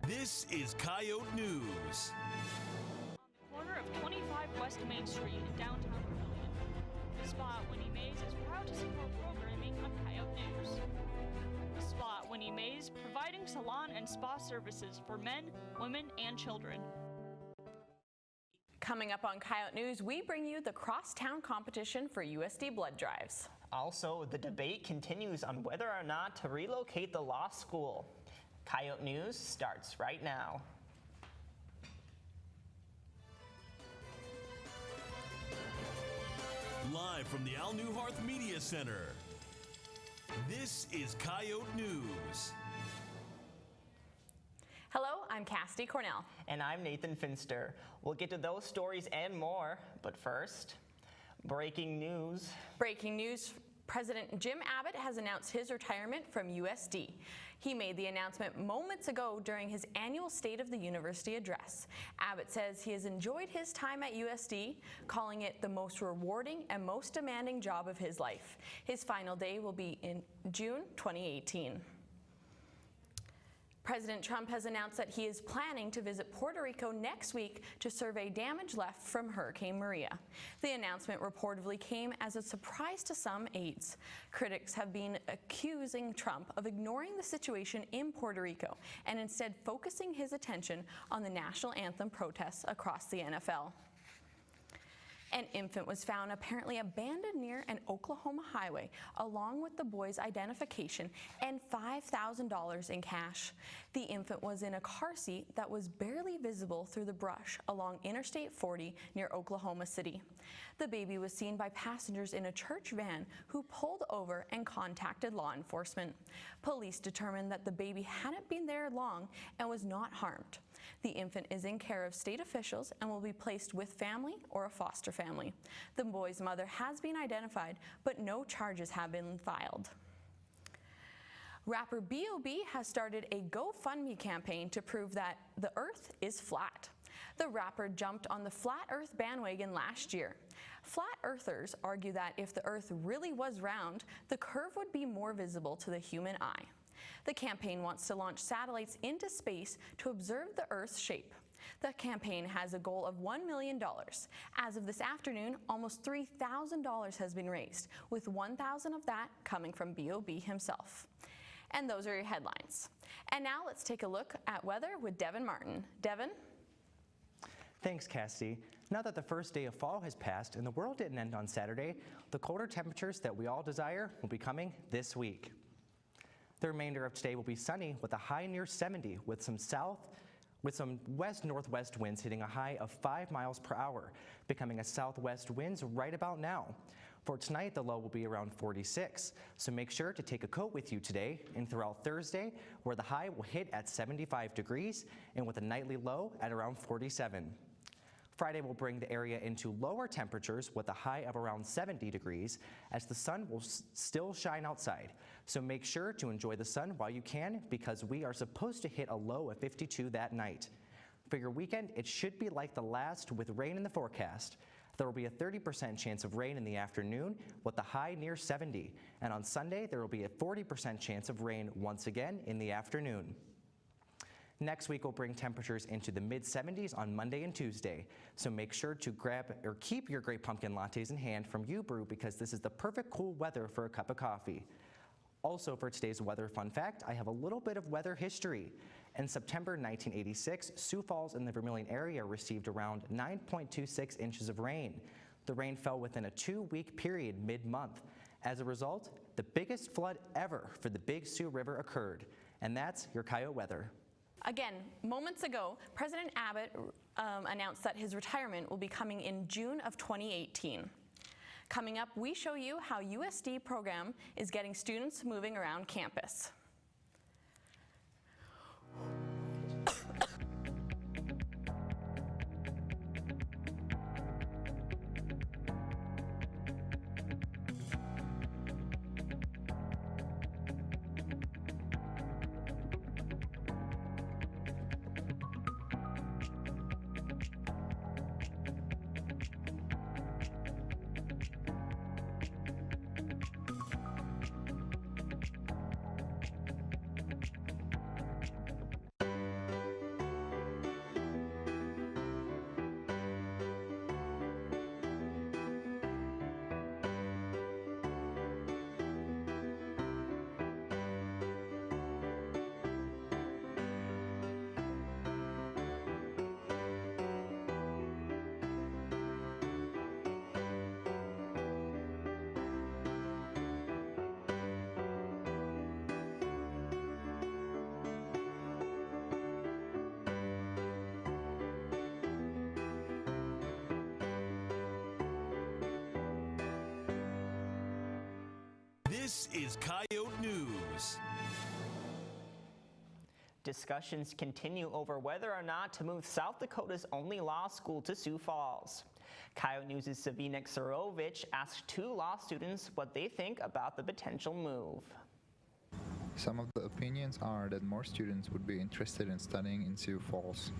This is Coyote News. On the corner of 25 West Main Street in downtown Vermilion, the spot Winnie Mays is proud to support programming on Coyote News. The spot Winnie Mays providing salon and spa services for men, women, and children. Coming up on Coyote News, we bring you the crosstown competition for USD blood drives. Also, the debate continues on whether or not to relocate the law school. Coyote News starts right now. Live from the Al Newharth Media Center, this is Coyote News. Hello, I'm Cassidy Cornell. And I'm Nathan Finster. We'll get to those stories and more, but first, breaking news. Breaking news. President Jim Abbott has announced his retirement from USD. He made the announcement moments ago during his annual State of the University address. Abbott says he has enjoyed his time at USD, calling it the most rewarding and most demanding job of his life. His final day will be in June 2018. President Trump has announced that he is planning to visit Puerto Rico next week to survey damage left from Hurricane Maria. The announcement reportedly came as a surprise to some aides. Critics have been accusing Trump of ignoring the situation in Puerto Rico and instead focusing his attention on the national anthem protests across the NFL. An infant was found apparently abandoned near an Oklahoma highway, along with the boy's identification and $5,000 in cash. The infant was in a car seat that was barely visible through the brush along Interstate 40 near Oklahoma City. The baby was seen by passengers in a church van who pulled over and contacted law enforcement. Police determined that the baby hadn't been there long and was not harmed. The infant is in care of state officials and will be placed with family or a foster family. The boy's mother has been identified, but no charges have been filed. Rapper B.O.B. has started a GoFundMe campaign to prove that the Earth is flat. The rapper jumped on the flat Earth bandwagon last year. Flat Earthers argue that if the Earth really was round, the curve would be more visible to the human eye. The campaign wants to launch satellites into space to observe the Earth's shape. The campaign has a goal of $1 million. As of this afternoon, almost $3,000 has been raised, with $1,000 of that coming from B.O.B. himself. And those are your headlines. And now let's take a look at weather with Devin Martin. Devin? Thanks, Cassidy. Now that the first day of fall has passed and the world didn't end on Saturday, the colder temperatures that we all desire will be coming this week. The remainder of today will be sunny with a high near 70 with some west-northwest winds hitting a high of 5 miles per hour, becoming a southwest winds right about now. For tonight, the low will be around 46, so make sure to take a coat with you today and throughout Thursday, where the high will hit at 75 degrees and with a nightly low at around 47. Friday will bring the area into lower temperatures with a high of around 70 degrees as the sun will still shine outside. So make sure to enjoy the sun while you can because we are supposed to hit a low of 52 that night. For your weekend, it should be like the last with rain in the forecast. There will be a 30% chance of rain in the afternoon with the high near 70. And on Sunday, there will be a 40% chance of rain once again in the afternoon. Next week will bring temperatures into the mid-70s on Monday and Tuesday. So make sure to grab or keep your great pumpkin lattes in hand from U-Brew because this is the perfect cool weather for a cup of coffee. Also for today's weather fun fact, I have a little bit of weather history. In September 1986, Sioux Falls in the Vermilion area received around 9.26 inches of rain. The rain fell within a 2-week period mid-month. As a result, the biggest flood ever for the Big Sioux River occurred. And that's your Coyote weather. Again, moments ago, President Abbott announced that his retirement will be coming in June of 2018. Coming up, we show you how USD program is getting students moving around campus. This is Coyote News. Discussions continue over whether or not to move South Dakota's only law school to Sioux Falls. Coyote News' Savinek Surovich asked 2 law students what they think about the potential move. Some of the opinions are that more students would be interested in studying in Sioux Falls.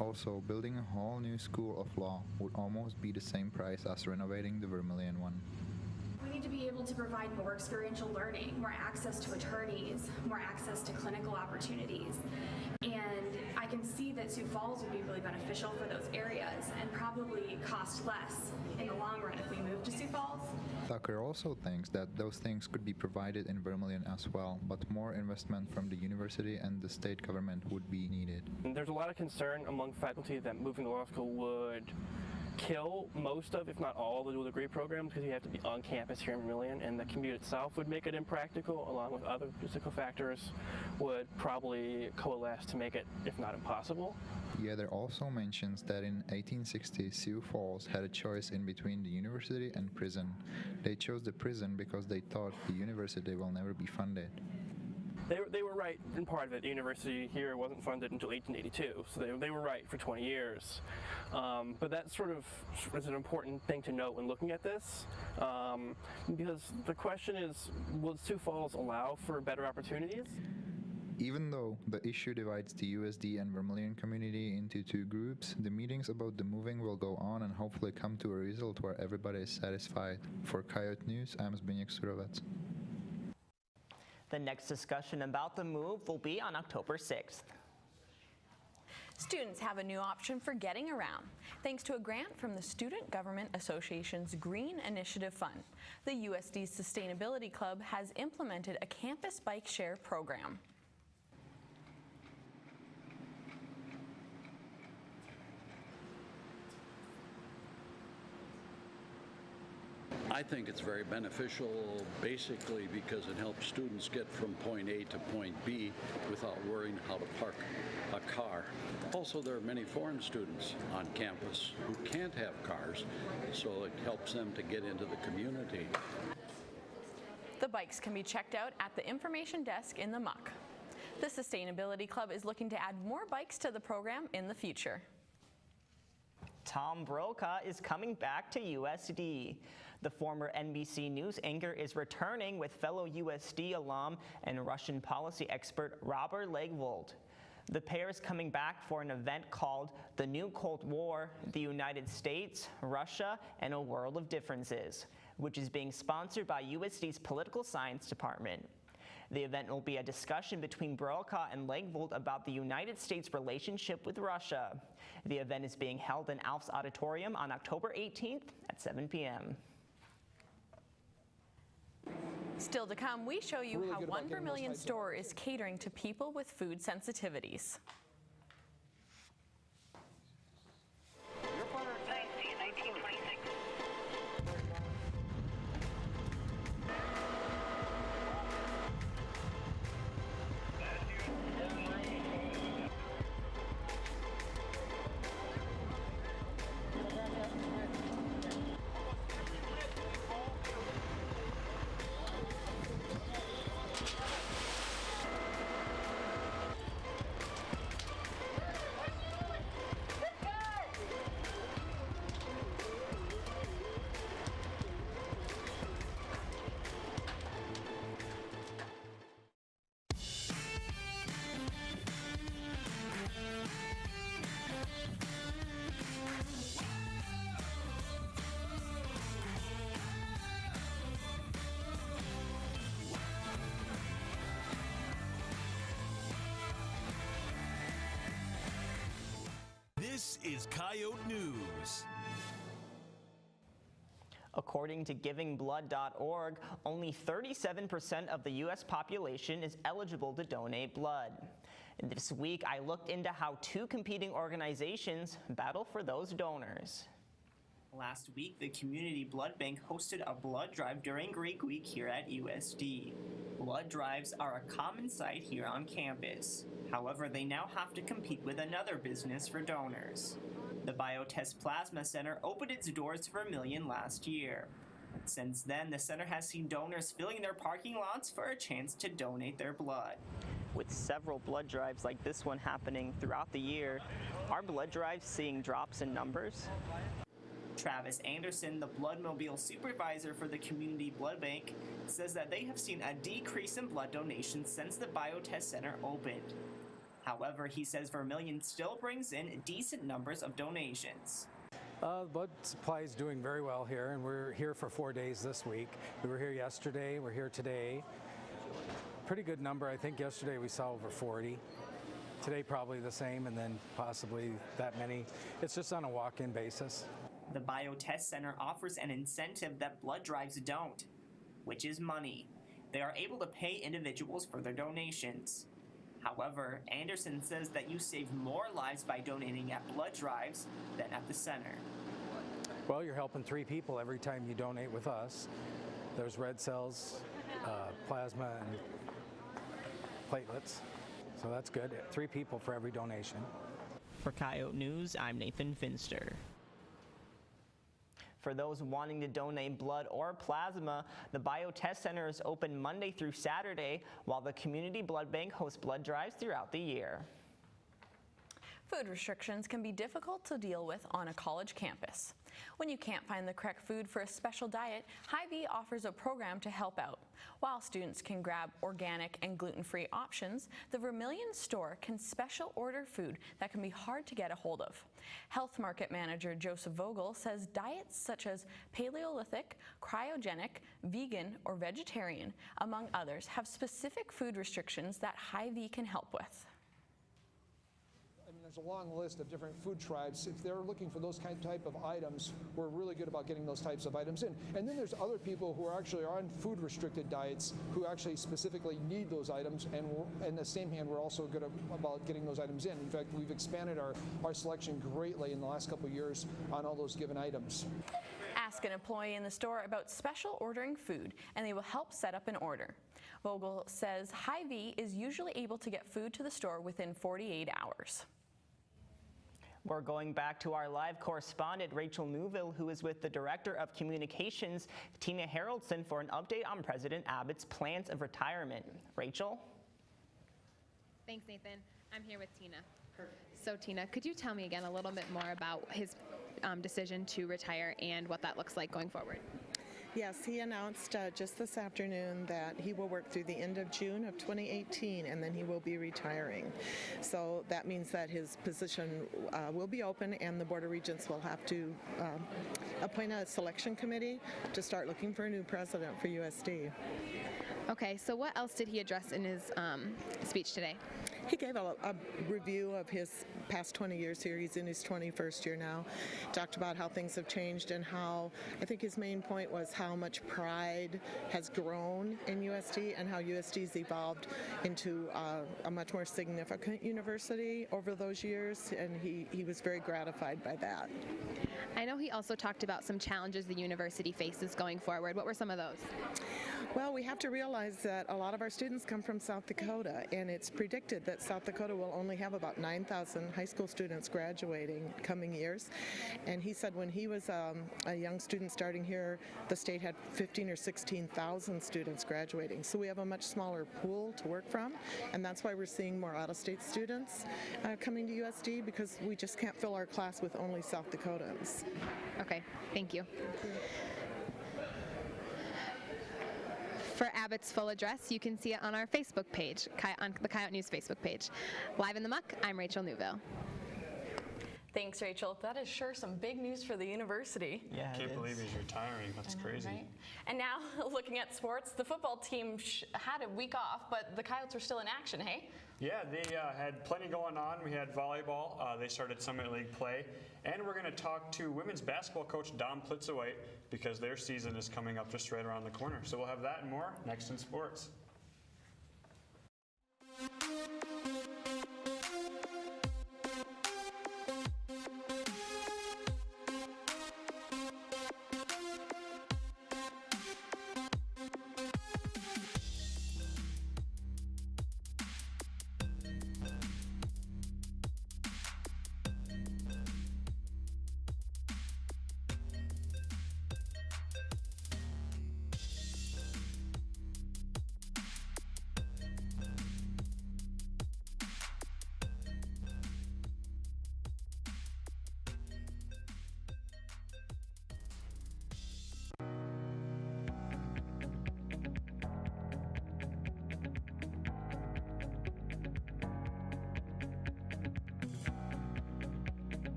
Also, building a whole new school of law would almost be the same price as renovating the Vermilion one. We need to be able to provide more experiential learning, more access to attorneys, more access to clinical opportunities. And I can see that Sioux Falls would be really beneficial for those areas and probably cost less in the long run if we move to Sioux Falls. Tucker also thinks that those things could be provided in Vermilion as well, but more investment from the university and the state government would be needed. There's a lot of concern among faculty that moving to law school would kill most of, if not all, the dual degree programs because you have to be on campus here in Vermilion, and the commute itself would make it impractical, along with other physical factors would probably coalesce to make it, if not impossible. Yether also mentions that in 1860, Sioux Falls had a choice in between the university and prison. They chose the prison because they thought the university will never be funded. They were right in part of it. The university here wasn't funded until 1882, so they were right for 20 years. But that sort of is an important thing to note when looking at this, because the question is, will Sioux Falls allow for better opportunities? Even though the issue divides the USD and Vermilion community into 2 groups, the meetings about the moving will go on and hopefully come to a result where everybody is satisfied. For Coyote News, I'm Zbigniew Surovec. The next discussion about the move will be on October 6th. Students have a new option for getting around, thanks to a grant from the Student Government Association's Green Initiative Fund. The USD's Sustainability Club has implemented a campus bike share program. I think it's very beneficial basically because it helps students get from point A to point B without worrying how to park a car. Also, there are many foreign students on campus who can't have cars, so it helps them to get into the community. The bikes can be checked out at the information desk in the muck. The Sustainability Club is looking to add more bikes to the program in the future. Tom Brokaw is coming back to USD. The former NBC News anchor is returning with fellow USD alum and Russian policy expert Robert Legvold. The pair is coming back for an event called The New Cold War, the United States, Russia, and a World of Differences, which is being sponsored by USD's Political Science Department. The event will be a discussion between Brokaw and Legvold about the United States' relationship with Russia. The event is being held in Alf's Auditorium on October 18th at 7 p.m. Still to come, we show you how One Vermilion store is catering to people with food sensitivities. This is Coyote News. According to GivingBlood.org, only 37% of the U.S. population is eligible to donate blood. And this week, I looked into how 2 competing organizations battle for those donors. Last week, the Community Blood Bank hosted a blood drive during Greek Week here at USD. Blood drives are a common sight here on campus. However, they now have to compete with another business for donors. The Biotest Plasma Center opened its doors to Vermilion last year. Since then, the center has seen donors filling their parking lots for a chance to donate their blood. With several blood drives like this one happening throughout the year, are blood drives seeing drops in numbers? Travis Anderson, the Bloodmobile supervisor for the community blood bank, says that they have seen a decrease in blood donations since the Biotest Center opened. However, he says Vermilion still brings in decent numbers of donations. Blood supply is doing very well here, and we're here for 4 days this week. We were here yesterday, we're here today. Pretty good number. I think yesterday we saw over 40. Today probably the same, and then possibly that many. It's just on a walk-in basis. The Biotest Center offers an incentive that blood drives don't, which is money. They are able to pay individuals for their donations. However, Anderson says that you save more lives by donating at blood drives than at the center. Well, you're helping 3 people every time you donate with us. There's red cells, plasma, and platelets. So that's good. 3 people for every donation. For Coyote News, I'm Nathan Finster. For those wanting to donate blood or plasma, the Biotest Center is open Monday through Saturday, while the Community Blood Bank hosts blood drives throughout the year. Food restrictions can be difficult to deal with on a college campus. When you can't find the correct food for a special diet, Hy-Vee offers a program to help out. While students can grab organic and gluten-free options, the Vermilion store can special order food that can be hard to get a hold of. Health Market Manager Joseph Vogel says diets such as Paleolithic, cryogenic, vegan, or vegetarian, among others, have specific food restrictions that Hy-Vee can help with. There's a long list of different food tribes. If they're looking for those type of items, we're really good about getting those types of items in. And then there's other people who are actually on food restricted diets who actually specifically need those items, and in the same hand, we're also good about getting those items in. In fact, we've expanded our selection greatly in the last couple of years on all those given items. Ask an employee in the store about special ordering food, and they will help set up an order. Vogel says Hy-Vee is usually able to get food to the store within 48 hours. We're going back to our live correspondent, Rachel Newville, who is with the Director of Communications, Tina Haraldson, for an update on President Abbott's plans of retirement. Rachel? Thanks, Nathan. I'm here with Tina. Perfect. So, Tina, could you tell me again a little bit more about his decision to retire and what that looks like going forward? Yes, he announced just this afternoon that he will work through the end of June of 2018, and then he will be retiring. So that means that his position will be open, and the Board of Regents will have to appoint a selection committee to start looking for a new president for USD. Okay, so what else did he address in his speech today? He gave a review of his past 20 years here. He's in his 21st year now. Talked about how things have changed and how, I think his main point was how much pride has grown in USD and how USD's evolved into a much more significant university over those years, and he was very gratified by that. I know he also talked about some challenges the university faces going forward. What were some of those? Well, we have to realize that a lot of our students come from South Dakota, and it's predicted that South Dakota will only have about 9,000 high school students graduating coming years. And he said when he was a young student starting here, the state had 15 or 16,000 students graduating. So we have a much smaller pool to work from, and that's why we're seeing more out-of-state students coming to USD, because we just can't fill our class with only South Dakotans. Okay, thank you. For Abbott's full address, you can see it on our Facebook page, on the Coyote News Facebook page. Live in the Muck, I'm Rachel Newville. Thanks, Rachel. That is sure some big news for the university. Yeah, I can't believe he's retiring. That's crazy. Right? And now, looking at sports, the football team had a week off, but the Coyotes are still in action, hey? Yeah, they had plenty going on. We had volleyball. They started Summit League play. And we're going to talk to women's basketball coach Dom Plitzowite because their season is coming up just right around the corner. So we'll have that and more next in sports.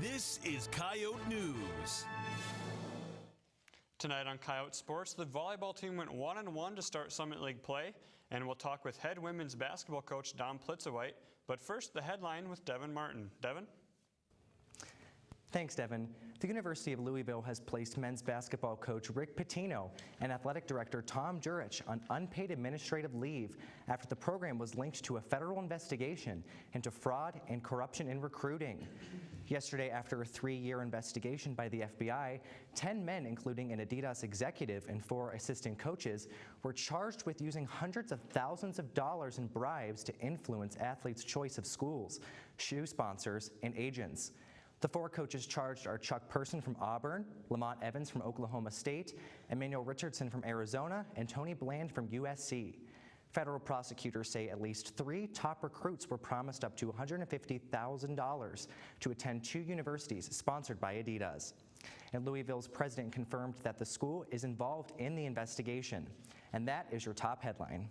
This is Coyote News. Tonight on Coyote Sports, the volleyball team went 1-1 to start Summit League play, and we'll talk with head women's basketball coach Dom Plitzowite. But first, the headline with Devin Martin. Devin? Thanks, Devin. The University of Louisville has placed men's basketball coach Rick Pitino and athletic director Tom Jurich on unpaid administrative leave after the program was linked to a federal investigation into fraud and corruption in recruiting. Yesterday, after a 3-year investigation by the FBI, 10 men, including an Adidas executive and 4 assistant coaches, were charged with using hundreds of thousands of dollars in bribes to influence athletes' choice of schools, shoe sponsors, and agents. The 4 coaches charged are Chuck Person from Auburn, Lamont Evans from Oklahoma State, Emmanuel Richardson from Arizona, and Tony Bland from USC. Federal prosecutors say at least 3 top recruits were promised up to $150,000 to attend 2 universities sponsored by Adidas. And Louisville's president confirmed that the school is involved in the investigation. And that is your top headline.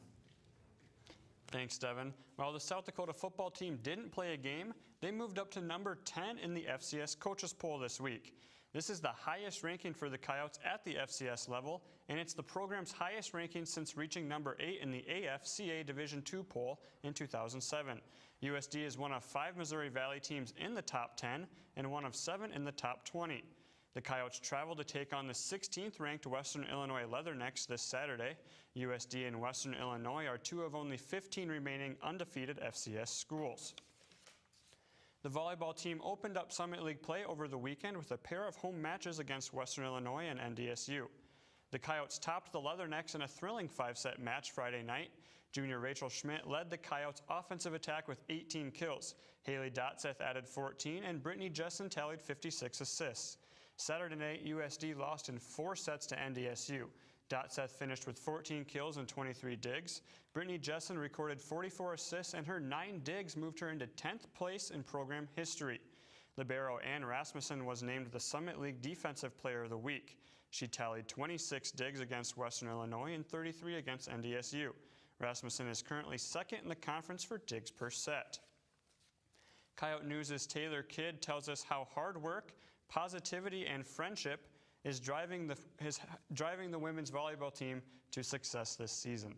Thanks, Devin. While the South Dakota football team didn't play a game, they moved up to number 10 in the FCS coaches poll this week. This is the highest ranking for the Coyotes at the FCS level, and it's the program's highest ranking since reaching number 8 in the AFCA Division II poll in 2007. USD is one of 5 Missouri Valley teams in the top 10 and one of 7 in the top 20. The Coyotes travel to take on the 16th ranked Western Illinois Leathernecks this Saturday. USD and Western Illinois are 2 of only 15 remaining undefeated FCS schools. The volleyball team opened up Summit League play over the weekend with a pair of home matches against Western Illinois and NDSU. The Coyotes topped the Leathernecks in a thrilling 5-set match Friday night. Junior Rachel Schmidt led the Coyotes' offensive attack with 18 kills. Haley Dotseth added 14, and Brittany Jessen tallied 56 assists. Saturday night, USD lost in 4 sets to NDSU. Dotseth finished with 14 kills and 23 digs. Brittany Jessen recorded 44 assists, and her 9 digs moved her into 10th place in program history. Libero Ann Rasmussen was named the Summit League Defensive Player of the Week. She tallied 26 digs against Western Illinois and 33 against NDSU. Rasmussen is currently 2nd in the conference for digs per set. Coyote News' Taylor Kidd tells us how hard work, positivity, and friendship is driving the women's volleyball team to success this season.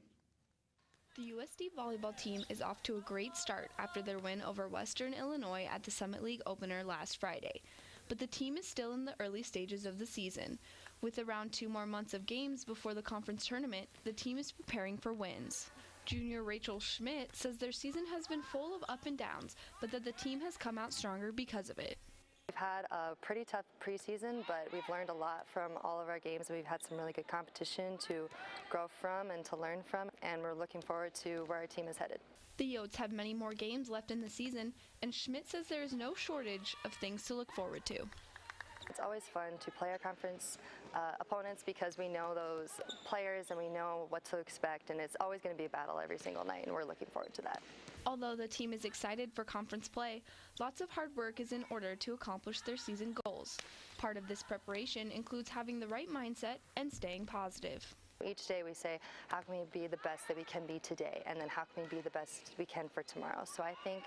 The USD volleyball team is off to a great start after their win over Western Illinois at the Summit League opener last Friday. But the team is still in the early stages of the season. With around 2 more months of games before the conference tournament, the team is preparing for wins. Junior Rachel Schmidt says their season has been full of up and downs, but that the team has come out stronger because of it. We've had a pretty tough preseason, but we've learned a lot from all of our games. We've had some really good competition to grow from and to learn from, and we're looking forward to where our team is headed. The Yotes have many more games left in the season, and Schmidt says there is no shortage of things to look forward to. It's always fun to play our conference opponents because we know those players and we know what to expect, and it's always going to be a battle every single night, and we're looking forward to that. Although the team is excited for conference play, lots of hard work is in order to accomplish their season goals. Part of this preparation includes having the right mindset and staying positive. Each day we say, how can we be the best that we can be today? And then how can we be the best we can for tomorrow? So I think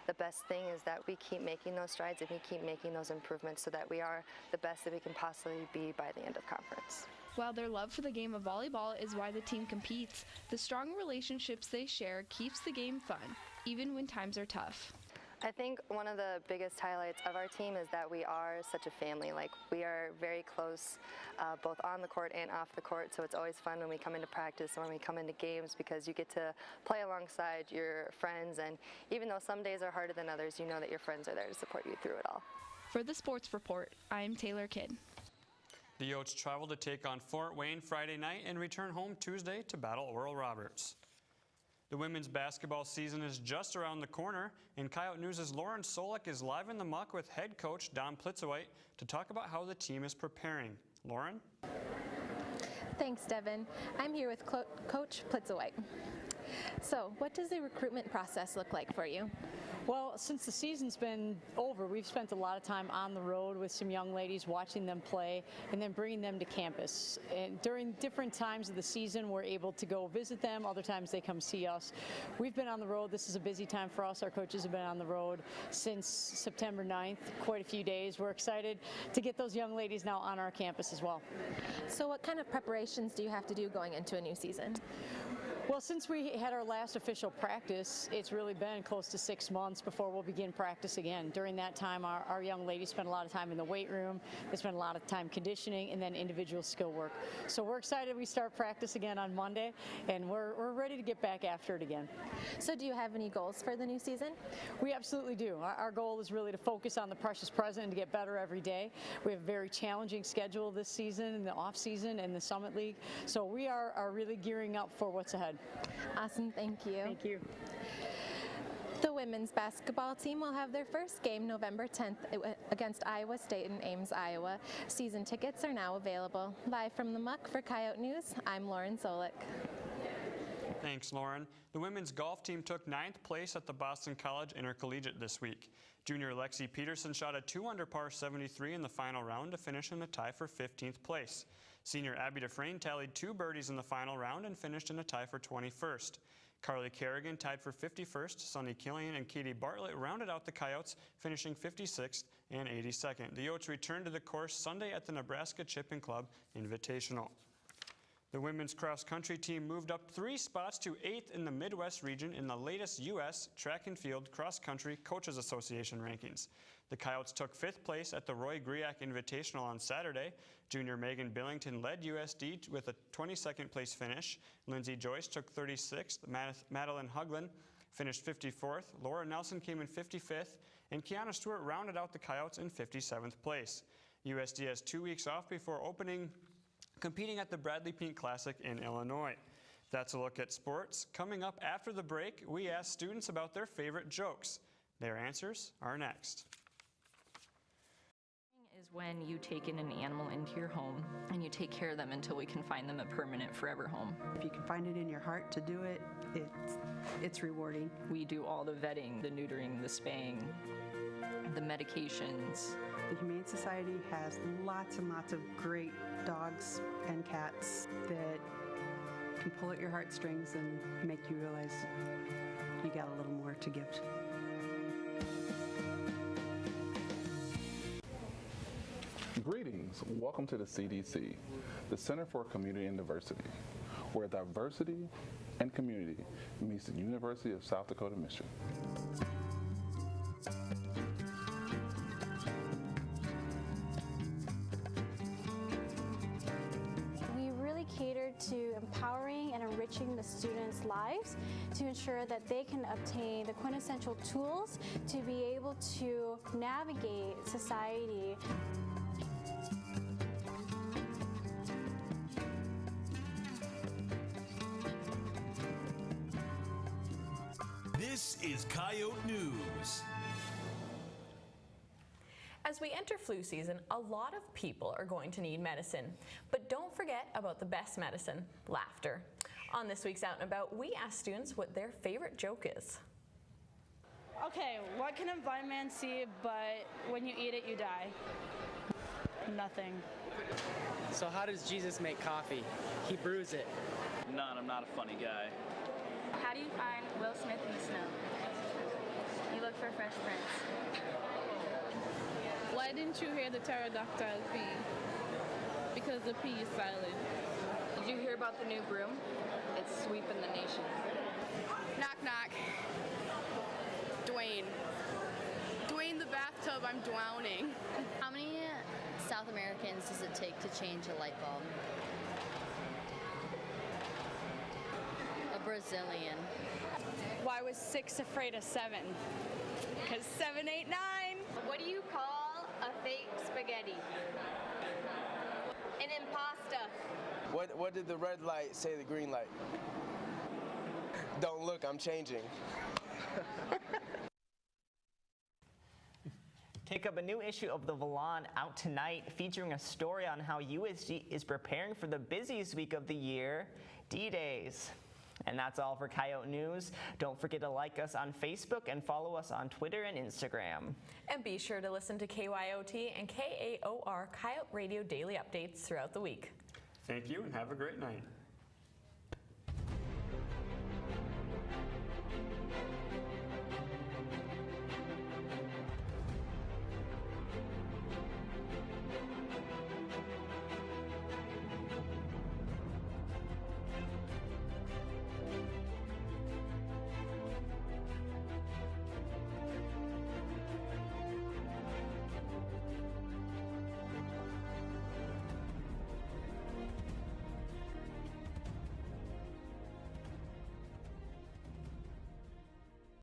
the best thing is that we keep making those strides and we keep making those improvements so that we are the best that we can possibly be by the end of conference. While their love for the game of volleyball is why the team competes, the strong relationships they share keeps the game fun, even when times are tough. I think one of the biggest highlights of our team is that we are such a family. Like, we are very close, both on the court and off the court, so it's always fun when we come into practice or when we come into games because you get to play alongside your friends, and even though some days are harder than others, you know that your friends are there to support you through it all. For the Sports Report, I'm Taylor Kidd. The Yotes travel to take on Fort Wayne Friday night and return home Tuesday to battle Oral Roberts. The women's basketball season is just around the corner, and Coyote News' Lauren Solik is live in the muck with head coach Dom Plitzowite to talk about how the team is preparing. Lauren? Thanks, Devin. I'm here with Coach Plitzowite. So, what does the recruitment process look like for you? Well, since the season's been over, we've spent a lot of time on the road with some young ladies, watching them play, and then bringing them to campus. And during different times of the season, we're able to go visit them. Other times they come see us. We've been on the road. This is a busy time for us. Our coaches have been on the road since September 9th, quite a few days. We're excited to get those young ladies now on our campus as well. So what kind of preparations do you have to do going into a new season? Well, since we had our last official practice, it's really been close to 6 months before we'll begin practice again. During that time, our young ladies spend a lot of time in the weight room. They spend a lot of time conditioning and then individual skill work. So we're excited we start practice again on Monday, and we're ready to get back after it again. So do you have any goals for the new season? We absolutely do. Our goal is really to focus on the precious present and to get better every day. We have a very challenging schedule this season, in the off season and the Summit League. So we are really gearing up for what's ahead. Awesome, thank you. Thank you. The women's basketball team will have their first game November 10th against Iowa State in Ames, Iowa. Season tickets are now available. Live from the Muck for Coyote News, I'm Lauren Zolik. Thanks, Lauren. The women's golf team took 9th place at the Boston College Intercollegiate this week. Junior Lexi Peterson shot a 2-under par 73 in the final round to finish in a tie for 15th place. Senior Abby Dufresne tallied 2 birdies in the final round and finished in a tie for 21st. Carly Kerrigan tied for 51st. Sunny Killian and Katie Bartlett rounded out the Coyotes, finishing 56th and 82nd. The Yotes returned to the course Sunday at the Nebraska Chipping Club Invitational. The women's cross-country team moved up 3 spots to 8th in the Midwest region in the latest U.S. Track and Field Cross-Country Coaches Association rankings. The Coyotes took 5th place at the Roy Griak Invitational on Saturday. Junior Megan Billington led USD with a 22nd place finish. Lindsay Joyce took 36th. Madeline Huglin finished 54th. Laura Nelson came in 55th. And Kiana Stewart rounded out the Coyotes in 57th place. USD has 2 weeks off before competing at the Bradley Pink Classic in Illinois. That's a look at sports. Coming up after the break, we ask students about their favorite jokes. Their answers are next. Is when you take in an animal into your home and you take care of them until we can find them a permanent forever home. If you can find it in your heart to do it, it's rewarding. We do all the vetting, the neutering, the spaying, the medications. The Humane Society has lots and lots of great dogs and cats that can pull at your heartstrings and make you realize you got a little more to give. Greetings, welcome to the CDC, the Center for Community and Diversity, where diversity and community meets the University of South Dakota Mission. We really cater to empowering and enriching the students' lives to ensure that they can obtain the quintessential tools to be able to navigate society. This is Coyote News. As we enter flu season, a lot of people are going to need medicine. But don't forget about the best medicine, laughter. On this week's Out and About, we asked students what their favorite joke is. Okay, what can a blind man see, but when you eat it, you die? Nothing. So how does Jesus make coffee? He brews it. None, I'm not a funny guy. How do you find Will Smith in the snow? You look for Fresh Prince. Why didn't you hear the pterodactyl P? Because the P is silent. Did you hear about the new broom? It's sweeping the nation. Knock, knock. Dwayne. Dwayne the bathtub, I'm drowning. How many South Americans does it take to change a light bulb? A Brazilian. Why was 6 afraid of 7? Because 7, 8, 9. What do you call a fake spaghetti? An impasta. What did the red light say to the green light? Don't look, I'm changing. Take up a new issue of the Valon out tonight, featuring a story on how USD is preparing for the busiest week of the year, D-Days. And that's all for Coyote News. Don't forget to like us on Facebook and follow us on Twitter and Instagram. And be sure to listen to KYOT and KAOR Coyote Radio daily updates throughout the week. Thank you and have a great night.